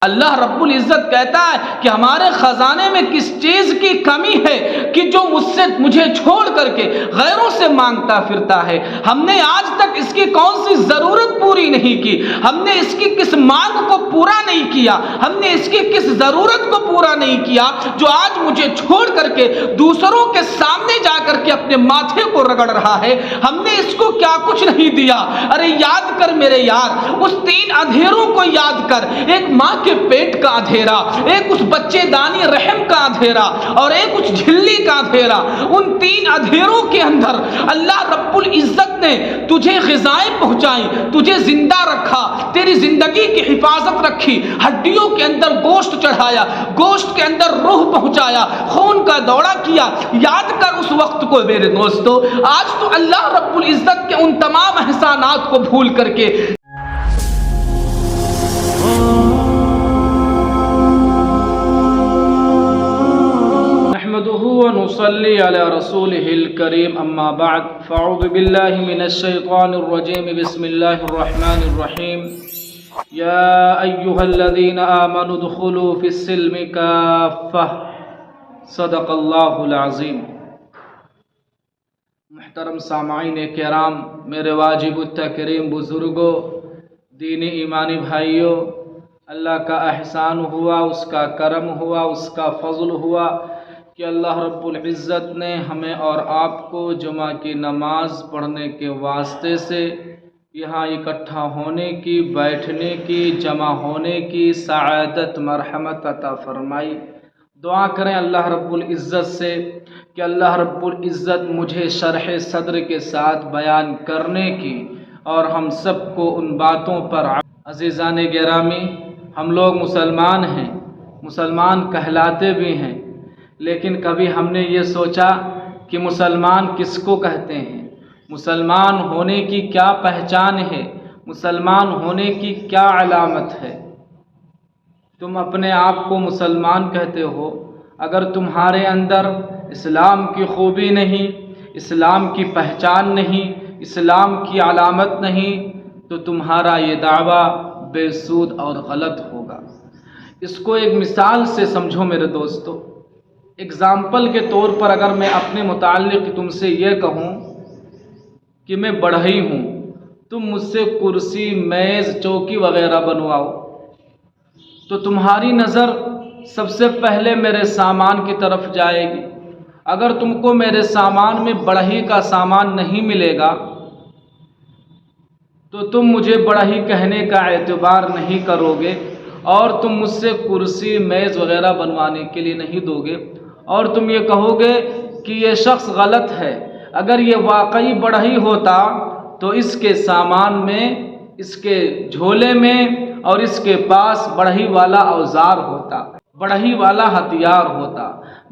اللہ رب العزت کہتا ہے کہ ہمارے خزانے میں کس چیز کی کمی ہے کہ جو مجھے چھوڑ کر کے غیروں سے مانگتا پھرتا ہے۔ ہم نے آج تک اس کی کون سی ضرورت پوری نہیں کی، ہم نے اس کی کس مانگ کو پورا نہیں کیا، ہم نے اس کی کس ضرورت کو پورا نہیں کیا جو آج مجھے چھوڑ کر کے دوسروں کے سامنے جا کر کے اپنے ماتھے کو رگڑ رہا ہے۔ ہم نے اس کو کیا کچھ نہیں دیا۔ ارے یاد کر میرے یار، اس 3 اندھیروں کو یاد کر، ایک ماں کے پیٹ کا اندھیرا، ایک اس بچے دانی رحم کا اندھیرا، اور ایک اس جھلی کا اندھیرا۔ ان 3 اندھیروں کے اندر اللہ رب العزت نے تجھے غذائیں پہنچائی، تجھے زندہ رکھا، تیری زندگی کی حفاظت رکھی، ہڈیوں کے اندر گوشت چڑھایا، گوشت کے اندر روح پہنچایا، خون کا دورہ کیا۔ یاد کر اس وقت کو میرے دوستو۔ آج تو اللہ رب العزت کے ان تمام احسانات کو بھول کر کے ونصلي على رسوله الكريم أما بعد فأعوذ بالله من الشيطان الرجيم بسم الله الرحمن الرحيم يا أيها الذين آمنوا ادخلوا في السلم كافة صدق الله العظيم۔ محترم سامعین کرام، میرے واجب التکریم بزرگوں، دینی ایمانی بھائیوں، اللہ کا احسان ہوا، اس کا کرم ہوا، اس کا فضل ہوا کہ اللہ رب العزت نے ہمیں اور آپ کو جمعہ کی نماز پڑھنے کے واسطے سے یہاں اکٹھا ہونے کی، بیٹھنے کی، جمع ہونے کی سعادت مرحمت عطا فرمائی۔ دعا کریں اللہ رب العزت سے کہ اللہ رب العزت مجھے شرح صدر کے ساتھ بیان کرنے کی اور ہم سب کو ان باتوں پر۔ عزیزان گرامی، ہم لوگ مسلمان ہیں، مسلمان کہلاتے بھی ہیں، لیکن کبھی ہم نے یہ سوچا کہ مسلمان کس کو کہتے ہیں، مسلمان ہونے کی کیا پہچان ہے، مسلمان ہونے کی کیا علامت ہے؟ تم اپنے آپ کو مسلمان کہتے ہو، اگر تمہارے اندر اسلام کی خوبی نہیں، اسلام کی پہچان نہیں، اسلام کی علامت نہیں، تو تمہارا یہ دعویٰ بے سود اور غلط ہوگا۔ اس کو ایک مثال سے سمجھو میرے دوستو۔ اگزامپل کے طور پر اگر میں اپنے متعلق تم سے یہ کہوں کہ میں بڑھئی ہوں، تم مجھ سے کرسی، میز، چوکی وغیرہ بنواؤ، تو تمہاری نظر سب سے پہلے میرے سامان کی طرف جائے گی۔ اگر تم کو میرے سامان میں بڑھئی کا سامان نہیں ملے گا تو تم مجھے بڑھئی کہنے کا اعتبار نہیں کرو گے، اور تم مجھ سے کرسی، میز وغیرہ بنوانے کے لیے نہیں دو گے، اور تم یہ کہو گے کہ یہ شخص غلط ہے۔ اگر یہ واقعی بڑھئی ہوتا تو اس کے سامان میں، اس کے جھولے میں اور اس کے پاس بڑھئی والا اوزار ہوتا، بڑھئی والا ہتھیار ہوتا۔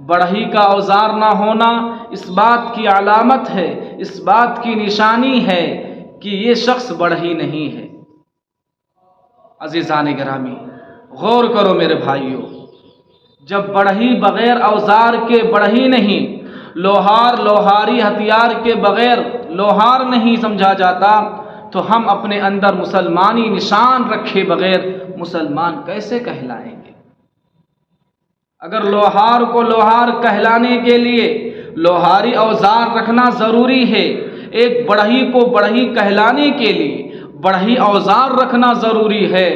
بڑھئی کا اوزار نہ ہونا اس بات کی علامت ہے، اس بات کی نشانی ہے کہ یہ شخص بڑھئی نہیں ہے۔ عزیزان گرامی، غور کرو میرے بھائیوں، جب بڑھئی بغیر اوزار کے بڑھئی نہیں، لوہار لوہاری ہتھیار کے بغیر لوہار نہیں سمجھا جاتا، تو ہم اپنے اندر مسلمانی نشان رکھے بغیر مسلمان کیسے کہلائیں گے؟ اگر لوہار کو لوہار کہلانے کے لیے لوہاری اوزار رکھنا ضروری ہے، ایک بڑھئی کو بڑھئی کہلانے کے لیے بڑھئی اوزار رکھنا ضروری ہے،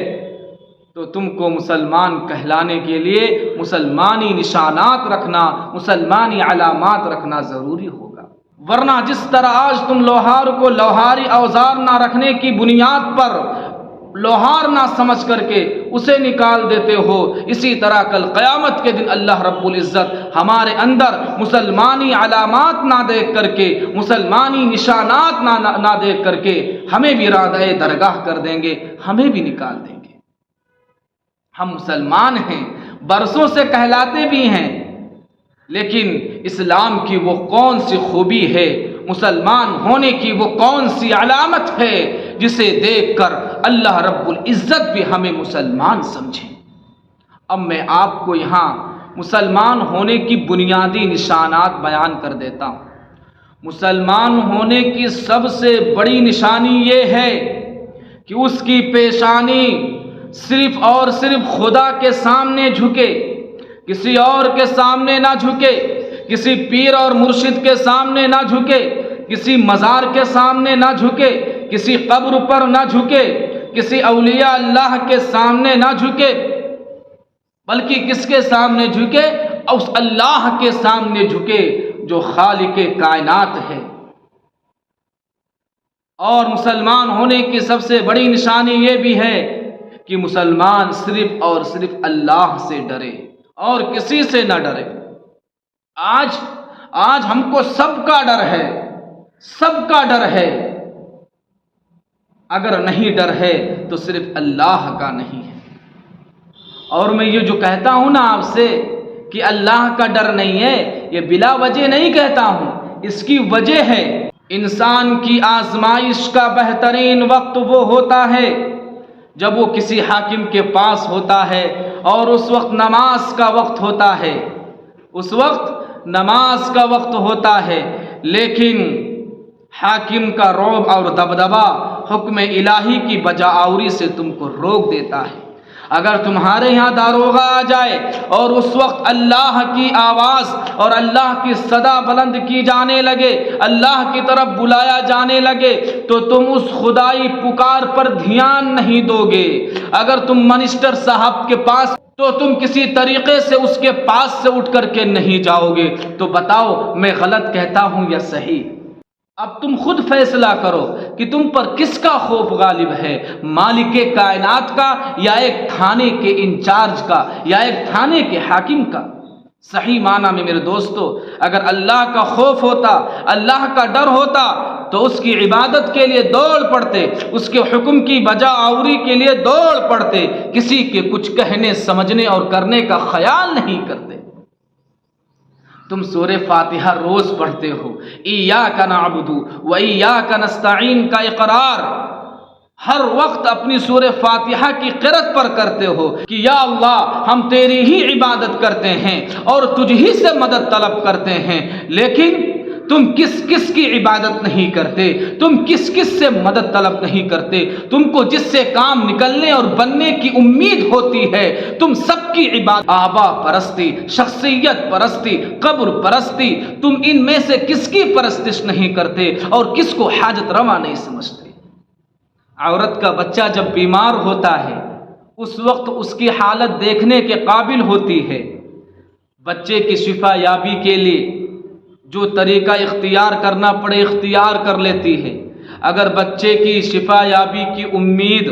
تو تم کو مسلمان کہلانے کے لیے مسلمانی نشانات رکھنا، مسلمانی علامات رکھنا ضروری ہوگا۔ ورنہ جس طرح آج تم لوہار کو لوہاری اوزار نہ رکھنے کی بنیاد پر لوہار نہ سمجھ کر کے اسے نکال دیتے ہو، اسی طرح کل قیامت کے دن اللہ رب العزت ہمارے اندر مسلمانی علامات نہ دیکھ کر کے، مسلمانی نشانات نہ دیکھ کر کے ہمیں بھی رادۂ درگاہ کر دیں گے، ہمیں بھی نکال دیں گے۔ ہم مسلمان ہیں، برسوں سے کہلاتے بھی ہیں، لیکن اسلام کی وہ کون سی خوبی ہے، مسلمان ہونے کی وہ کون سی علامت ہے جسے دیکھ کر اللہ رب العزت بھی ہمیں مسلمان سمجھے؟ اب میں آپ کو یہاں مسلمان ہونے کی بنیادی نشانات بیان کر دیتا ہوں۔ مسلمان ہونے کی سب سے بڑی نشانی یہ ہے کہ اس کی پیشانی صرف اور صرف خدا کے سامنے جھکے، کسی اور کے سامنے نہ جھکے، کسی پیر اور مرشد کے سامنے نہ جھکے، کسی مزار کے سامنے نہ جھکے، کسی قبر پر نہ جھکے، کسی اولیاء اللہ کے سامنے نہ جھکے، بلکہ کس کے سامنے جھکے؟ اس اللہ کے سامنے جھکے جو خالق کائنات ہے۔ اور مسلمان ہونے کی سب سے بڑی نشانی یہ بھی ہے کہ مسلمان صرف اور صرف اللہ سے ڈرے اور کسی سے نہ ڈرے۔ آج ہم کو سب کا ڈر ہے، سب کا ڈر ہے۔ اگر نہیں ڈر ہے تو صرف اللہ کا نہیں ہے۔ اور میں یہ جو کہتا ہوں نا آپ سے کہ اللہ کا ڈر نہیں ہے، یہ بلا وجہ نہیں کہتا ہوں، اس کی وجہ ہے انسان کی آزمائش کا بہترین وقت وہ ہوتا ہے جب وہ کسی حاکم کے پاس ہوتا ہے، اور اس وقت نماز کا وقت ہوتا ہے، اس وقت نماز کا وقت ہوتا ہے، لیکن حاکم کا رعب اور دبدبا حکم الہی کی بجاآوری سے تم کو روک دیتا ہے۔ اگر تمہارے یہاں داروغہ آ جائے اور اس وقت اللہ کی آواز اور اللہ کی صدا بلند کی جانے لگے، اللہ کی طرف بلایا جانے لگے، تو تم اس خدائی پکار پر دھیان نہیں دو گے۔ اگر تم منسٹر صاحب کے پاس تو تم کسی طریقے سے اس کے پاس سے اٹھ کر کے نہیں جاؤ گے۔ تو بتاؤ میں غلط کہتا ہوں یا صحیح؟ اب تم خود فیصلہ کرو کہ تم پر کس کا خوف غالب ہے، مالک کائنات کا یا ایک تھانے کے انچارج کا یا ایک تھانے کے حاکم کا؟ صحیح معنی میں میرے دوستو، اگر اللہ کا خوف ہوتا، اللہ کا ڈر ہوتا تو اس کی عبادت کے لیے دوڑ پڑتے، اس کے حکم کی بجا آوری کے لیے دوڑ پڑتے، کسی کے کچھ کہنے سمجھنے اور کرنے کا خیال نہیں کرتے۔ تم سورہ فاتحہ روز پڑھتے ہو، ایاک نعبد و ایاک نستعین کا اقرار ہر وقت اپنی سورہ فاتحہ کی قرأت پر کرتے ہو کہ یا اللہ ہم تیری ہی عبادت کرتے ہیں اور تجھ ہی سے مدد طلب کرتے ہیں، لیکن تم کس کس کی عبادت نہیں کرتے، تم کس کس سے مدد طلب نہیں کرتے، تم کو جس سے کام نکلنے اور بننے کی امید ہوتی ہے تم سب کی عبادت، آبا پرستی، شخصیت پرستی، قبر پرستی، تم ان میں سے کس کی پرستش نہیں کرتے اور کس کو حاجت روا نہیں سمجھتے۔ عورت کا بچہ جب بیمار ہوتا ہے اس وقت اس کی حالت دیکھنے کے قابل ہوتی ہے، بچے کی شفا یابی کے لیے جو طریقہ اختیار کرنا پڑے اختیار کر لیتی ہے۔ اگر بچے کی شفا یابی کی امید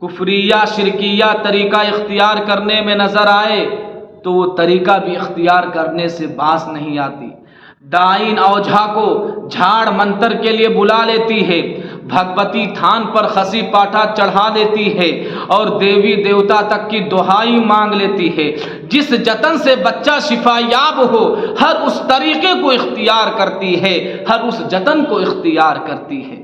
کفریہ شرکیہ طریقہ اختیار کرنے میں نظر آئے تو وہ طریقہ بھی اختیار کرنے سے باز نہیں آتی۔ ڈائن اوجھا کو جھاڑ منتر کے لیے بلا لیتی ہے، بھگوتی تھان پر خسی پاٹھا چڑھا دیتی ہے اور دیوی دیوتا تک کی دہائی مانگ لیتی ہے۔ جس جتن سے بچہ شفا یاب ہو ہر اس طریقے کو اختیار کرتی ہے، ہر اس جتن کو اختیار کرتی ہے۔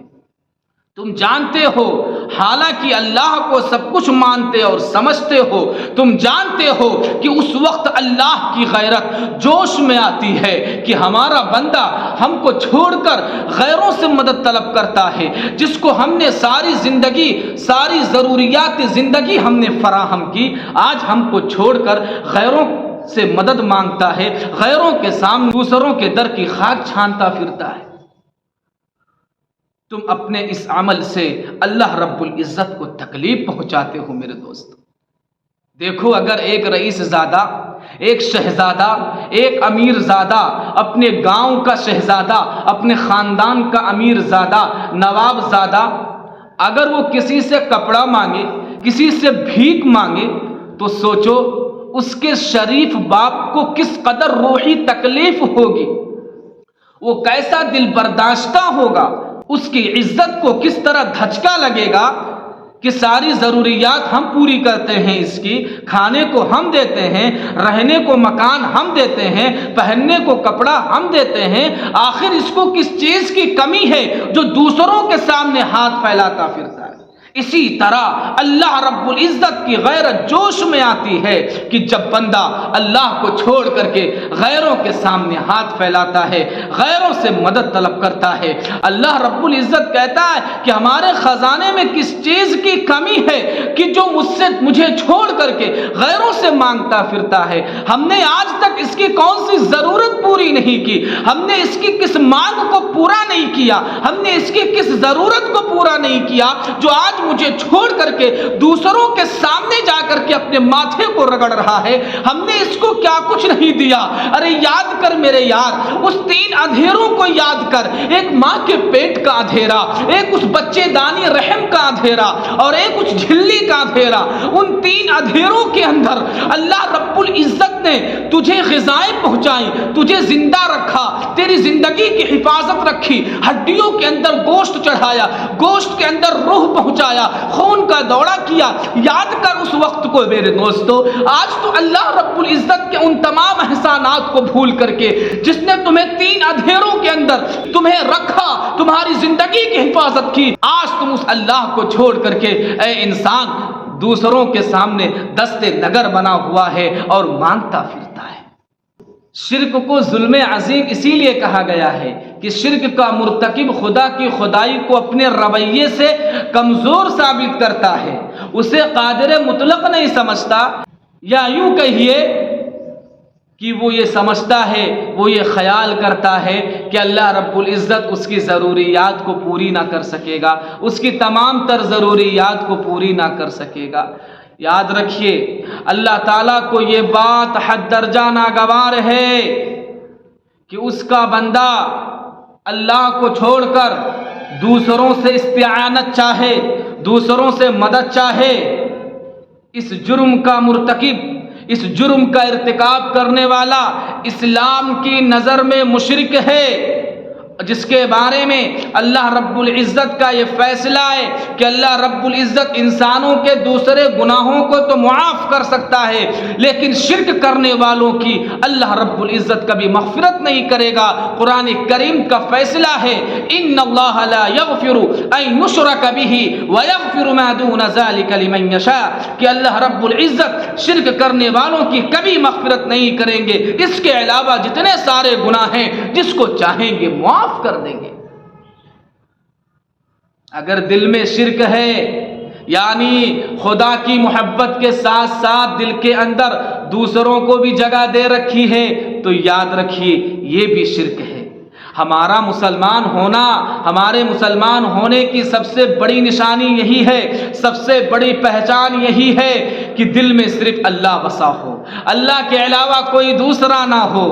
تم جانتے ہو حالانکہ اللہ کو سب کچھ مانتے اور سمجھتے ہو، تم جانتے ہو کہ اس وقت اللہ کی غیرت جوش میں آتی ہے کہ ہمارا بندہ ہم کو چھوڑ کر غیروں سے مدد طلب کرتا ہے، جس کو ہم نے ساری زندگی ساری ضروریات زندگی ہم نے فراہم کی، آج ہم کو چھوڑ کر غیروں سے مدد مانگتا ہے، غیروں کے سامنے دوسروں کے در کی خاک چھانتا پھرتا ہے۔ تم اپنے اس عمل سے اللہ رب العزت کو تکلیف پہنچاتے ہو میرے دوست۔ دیکھو اگر ایک رئیس زادہ، ایک شہزادہ، ایک امیر زادہ، اپنے گاؤں کا شہزادہ، اپنے خاندان کا امیر زادہ، نواب زادہ، اگر وہ کسی سے کپڑا مانگے، کسی سے بھیک مانگے تو سوچو اس کے شریف باپ کو کس قدر روحی تکلیف ہوگی، وہ کیسا دل برداشتہ ہوگا، اس کی عزت کو کس طرح دھچکا لگے گا کہ ساری ضروریات ہم پوری کرتے ہیں، اس کی کھانے کو ہم دیتے ہیں، رہنے کو مکان ہم دیتے ہیں، پہننے کو کپڑا ہم دیتے ہیں، آخر اس کو کس چیز کی کمی ہے جو دوسروں کے سامنے ہاتھ پھیلاتا پھرتا ہے؟ اسی طرح اللہ رب العزت کی غیرت جوش میں آتی ہے کہ جب بندہ اللہ کو چھوڑ کر کے غیروں کے سامنے ہاتھ پھیلاتا ہے، غیروں سے مدد طلب کرتا ہے۔ اللہ رب العزت کہتا ہے کہ ہمارے خزانے میں کس چیز کی کمی ہے کہ جو مجھے چھوڑ کر کے غیروں سے مانگتا پھرتا ہے۔ ہم نے آج تک اس کی کون سی ضرورت پوری نہیں کی، ہم نے اس کی کس مانگ کو پورا نہیں کیا، ہم نے اس کی کس ضرورت کو پورا نہیں کیا جو آج مجھے چھوڑ کر کے دوسروں کے سامنے جا کر کے اپنے ماتھے کو رگڑ رہا ہے۔ ہم نے اس کو کیا کچھ نہیں دیا۔ ارے یاد کر میرے یار، اس 3 اندھیروں کو یاد کر، ایک ماں کے پیٹ کا اندھیرا، ایک اس بچے دانی رحم کا اندھیرا، اور ایک اس جھلی کا اندھیرا۔ ان 3 اندھیروں کے اندر اللہ رب العزت نے تجھے غذائیں پہنچائیں، تجھے زندہ رکھا، تیری زندگی کی حفاظت رکھی، ہڈیوں کے اندر گوشت چڑھایا، گوشت کے اندر روح پہنچایا، خون کا دورہ کیا۔ یاد کر اس وقت کو میرے دوستو۔ آج تو اللہ رب العزت کے ان تمام احسانات کو بھول کر کے، جس نے تمہیں 3 اندھیروں کے اندر تمہیں رکھا، تمہاری زندگی کی حفاظت کی، آج تم اس اللہ کو چھوڑ کر کے اے انسان دوسروں کے سامنے دستے نگر بنا ہوا ہے اور مانگتا پھرتا ہے۔ شرک کو ظلم عظیم اسی لیے کہا گیا ہے کہ شرک کا مرتکب خدا کی خدائی کو اپنے رویے سے کمزور ثابت کرتا ہے، اسے قادر مطلق نہیں سمجھتا، یا یوں کہیے کہ وہ یہ سمجھتا ہے، وہ یہ خیال کرتا ہے کہ اللہ رب العزت اس کی ضروریات کو پوری نہ کر سکے گا، اس کی تمام تر ضروریات کو پوری نہ کر سکے گا۔ یاد رکھیے اللہ تعالیٰ کو یہ بات حد درجہ ناگوار ہے کہ اس کا بندہ اللہ کو چھوڑ کر دوسروں سے استعانت چاہے، دوسروں سے مدد چاہے۔ اس جرم کا مرتکب، اس جرم کا ارتکاب کرنے والا اسلام کی نظر میں مشرک ہے، جس کے بارے میں اللہ رب العزت کا یہ فیصلہ ہے کہ اللہ رب العزت انسانوں کے دوسرے گناہوں کو تو معاف کر سکتا ہے، لیکن شرک کرنے والوں کی اللہ رب العزت کبھی مغفرت نہیں کرے گا۔ قرآن کریم کا فیصلہ ہے ان اللہ لا یغفر ان یشرک بہ ویغفر ما دون ذلک لمن یشاء، کہ اللہ رب العزت شرک کرنے والوں کی کبھی مغفرت نہیں کریں گے، اس کے علاوہ جتنے سارے گناہ ہیں جس کو چاہیں گے معاف کر دیں گے۔ اگر دل میں شرک ہے، یعنی خدا کی محبت کے ساتھ ساتھ دل کے اندر دوسروں کو بھی جگہ دے رکھی ہے، تو یاد رکھیے یہ بھی شرک ہے۔ ہمارا مسلمان ہونا، ہمارے مسلمان ہونے کی سب سے بڑی نشانی یہی ہے، سب سے بڑی پہچان یہی ہے کہ دل میں صرف اللہ بسا ہو، اللہ کے علاوہ کوئی دوسرا نہ ہو۔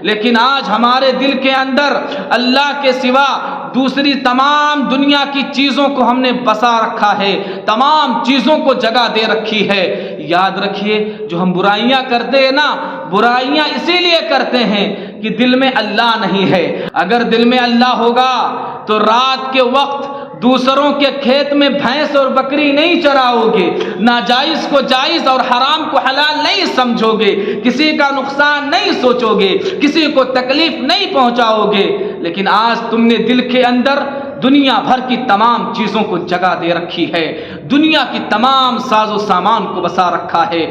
لیکن آج ہمارے دل کے اندر اللہ کے سوا دوسری تمام دنیا کی چیزوں کو ہم نے بسا رکھا ہے، تمام چیزوں کو جگہ دے رکھی ہے۔ یاد رکھیے جو ہم برائیاں کرتے ہیں نا، برائیاں اسی لیے کرتے ہیں کہ دل میں اللہ نہیں ہے۔ اگر دل میں اللہ ہوگا تو رات کے وقت دوسروں کے کھیت میں بھینس اور بکری نہیں چراؤ گے، ناجائز کو جائز اور حرام کو حلال نہیں سمجھو گے، کسی کا نقصان نہیں سوچو گے، کسی کو تکلیف نہیں پہنچاؤ گے۔ لیکن آج تم نے دل کے اندر دنیا بھر کی تمام چیزوں کو جگہ دے رکھی ہے، دنیا کی تمام ساز و سامان کو بسا رکھا ہے،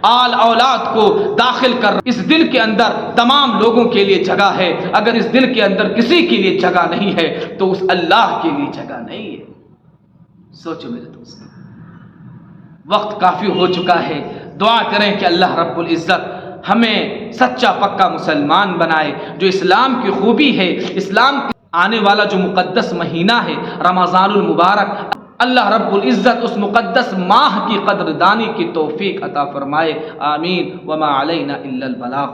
آل اولاد کو داخل کر اس دل کے اندر تمام لوگوں کے لیے جگہ ہے۔ اگر اس دل کے اندر کسی کے لیے جگہ نہیں ہے تو اس اللہ کے لیے جگہ نہیں ہے۔ سوچو میرے دوست، وقت کافی ہو چکا ہے، دعا کریں کہ اللہ رب العزت ہمیں سچا پکا مسلمان بنائے، جو اسلام کی خوبی ہے، اسلام آنے والا جو مقدس مہینہ ہے رمضان المبارک، اللہ رب العزت اس مقدس ماہ کی قدردانی کی توفیق عطا فرمائے۔ آمین۔ وما علینا الا البلاغ۔